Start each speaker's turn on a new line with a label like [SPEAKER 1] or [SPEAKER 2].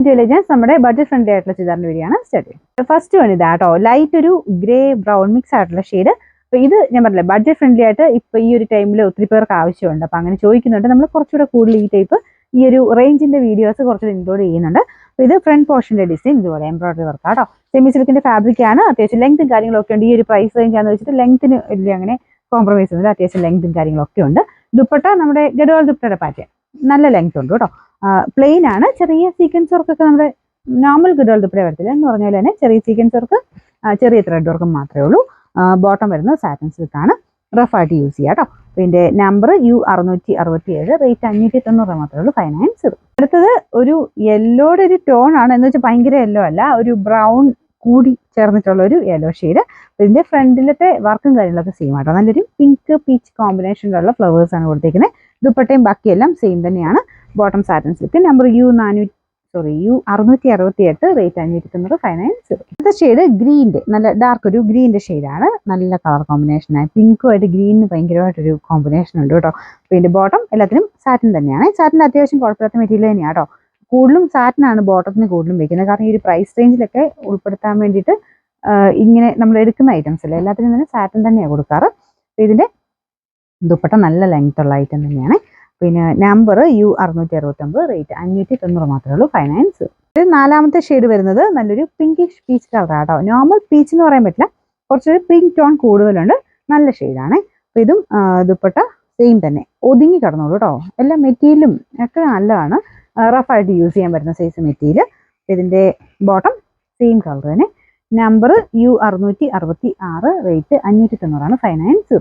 [SPEAKER 1] Intelligence നമ്മുടെ budget friendly ആയിട്ടുള്ള ചുരിദാറിന്റെ video ആണ് സ്റ്റാർട്ട് ചെയ്യുന്നത്. ഫസ്റ്റ് വൺ ഇതാ കേട്ടോ, ലൈറ്റ് ഒരു ഗ്രേ ബ്രൗൺ മിക്സ് ആയിട്ടുള്ള ഷെയ്ഡ്. അപ്പൊ ഇത് ഞാൻ പറഞ്ഞില്ലേ ബഡ്ജറ്റ് ഫ്രണ്ട്ലി ആയിട്ട് ഇപ്പൊ ഈ ഒരു ടൈമിൽ ഒത്തിരി പേർക്ക് ആവശ്യമുണ്ട്. അപ്പൊ അങ്ങനെ ചോദിക്കുന്നുണ്ട്. നമ്മൾ കുറച്ചുകൂടെ കൂടുതൽ ഈ ടൈപ്പ് ഈ ഒരു റേഞ്ചിന്റെ വീഡിയോസ് കുറച്ചുകൂടെ ഇൻക്ലൂഡ് ചെയ്യുന്നുണ്ട്. അപ്പൊ ഇത് ഫ്രണ്ട് പോർഷന്റെ ഡിസൈൻ ഇതുപോലെ എംബ്രോയിഡറി വർക്ക് ആട്ടോ. സെമി സിൽക്കിന്റെ ഫാബ്രിക് ആണ്. അത്യാവശ്യം ലെങ്തും കാര്യങ്ങളൊക്കെ ഉണ്ട്. ഈ ഒരു പ്രൈസ് റേഞ്ച് ആണെന്ന് വെച്ചിട്ട് ലെങ്ത്തിന് വലിയ അങ്ങനെ കോംപ്രമൈസ് ഒന്നുമില്ല. അത്യാവശ്യം ലെങ്തും കാര്യങ്ങളൊക്കെ ഉണ്ട്. ദുപ്പട്ട നമ്മുടെ ഗഡ്വാൾ ദുപ്പട്ടയുടെ പാറ്റേൺ നല്ല ലെങ്ത് ഉണ്ട് കേട്ടോ. പ്ലെയിൻ ആണ്. ചെറിയ സീക്വൻസ് വർക്കൊക്കെ നമ്മുടെ നോർമൽ ഗഡ്വാൾ ദുപ്പട്ട വരത്തില്ല എന്ന് പറഞ്ഞാൽ തന്നെ ചെറിയ സീക്വൻസ് വർക്ക് ചെറിയ ത്രെഡ് വർക്കും മാത്രമേ ഉള്ളൂ. ബോട്ടം വരുന്നത് സാറ്റൻ സിൽക്ക് ആണ്. റഫ് ആയിട്ട് യൂസ് ചെയ്യാം കേട്ടോ. പിന്നെ നമ്പർ U667, റേറ്റ് 590 മാത്രമേ ഉള്ളൂ. 590. അടുത്തത് ഒരു യെല്ലോയുടെ ഒരു ടോൺ ആണ് എന്ന് വെച്ചാൽ ഭയങ്കര യെല്ലോ അല്ല, ഒരു ബ്രൗൺ കൂടി ചേർന്നിട്ടുള്ള ഒരു യെല്ലോ ഷെയ്ഡ്. ഇതിന്റെ ഫ്രണ്ടിലത്തെ വർക്കും കാര്യങ്ങളൊക്കെ സെയിം ആട്ടോ. നല്ലൊരു പിങ്ക് പീച്ച് കോമ്പിനേഷനിലുള്ള ഫ്ലവേഴ്സ് ആണ് കൊടുത്തിരിക്കുന്നത്. ദുപ്പട്ടയും ബാക്കിയെല്ലാം സെയിം തന്നെയാണ്. Bottom satin silk. Number U668, rate 590. 590. അടുത്ത ഷെയ്ഡ് ഗ്രീൻ്റെ നല്ല ഡാർക്ക് ഒരു ഗ്രീൻ്റെ ഷെയ്ഡാണ്. നല്ല കളർ കോമ്പിനേഷനാണ്. പിങ്കുമായിട്ട് ഗ്രീനിന് ഭയങ്കരമായിട്ടൊരു കോമ്പിനേഷൻ ഉണ്ട് കേട്ടോ. പിന്നെ ബോട്ടം എല്ലാത്തിനും സാറ്റിൻ തന്നെയാണ്. സാറ്റിൻ്റെ അത്യാവശ്യം കുഴപ്പമില്ലാത്ത മെറ്റീരിയൽ തന്നെയാണ് കേട്ടോ. കൂടുതലും സാറ്റിനാണ് ബോട്ടത്തിന് കൂടുതലും വെക്കുന്നത്. കാരണം ഈ ഒരു പ്രൈസ് റേഞ്ചിലൊക്കെ ഉൾപ്പെടുത്താൻ വേണ്ടിയിട്ട് ഇങ്ങനെ നമ്മൾ എടുക്കുന്ന ഐറ്റംസ് അല്ലേ എല്ലാത്തിനും തന്നെ സാറ്റിൻ തന്നെയാണ് കൊടുക്കാറ്. ഇതിൻ്റെ ദുപ്പട്ട നല്ല ലെങ്ത് ഉള്ള ഐറ്റം തന്നെയാണ്. പിന്നെ നമ്പർ U669, റേറ്റ് 590 മാത്രമേ ഉള്ളൂ. 590. ഇത് നാലാമത്തെ ഷെയ്ഡ് വരുന്നത് നല്ലൊരു പിങ്കിഷ് പീച്ച് കളറാണ് കേട്ടോ. നോർമൽ പീച്ച് എന്ന് പറയാൻ പറ്റില്ല, കുറച്ചൊരു പിങ്ക് ടോൺ കൂടുതലുണ്ട്. നല്ല ഷെയ്ഡാണ്. അപ്പോൾ ഇതും ദുപ്പട്ട സെയിം തന്നെ ഒതുങ്ങി കിടന്നോളൂ കേട്ടോ. എല്ലാ മെറ്റീരിയലും ഒക്കെ നല്ലതാണ്. റഫായിട്ട് യൂസ് ചെയ്യാൻ പറ്റുന്ന സൈസ് മെറ്റീരിയൽ. ഇതിൻ്റെ ബോട്ടം സെയിം കളർ തന്നെ. നമ്പർ U666, റേറ്റ് 590 ആണ്. 590.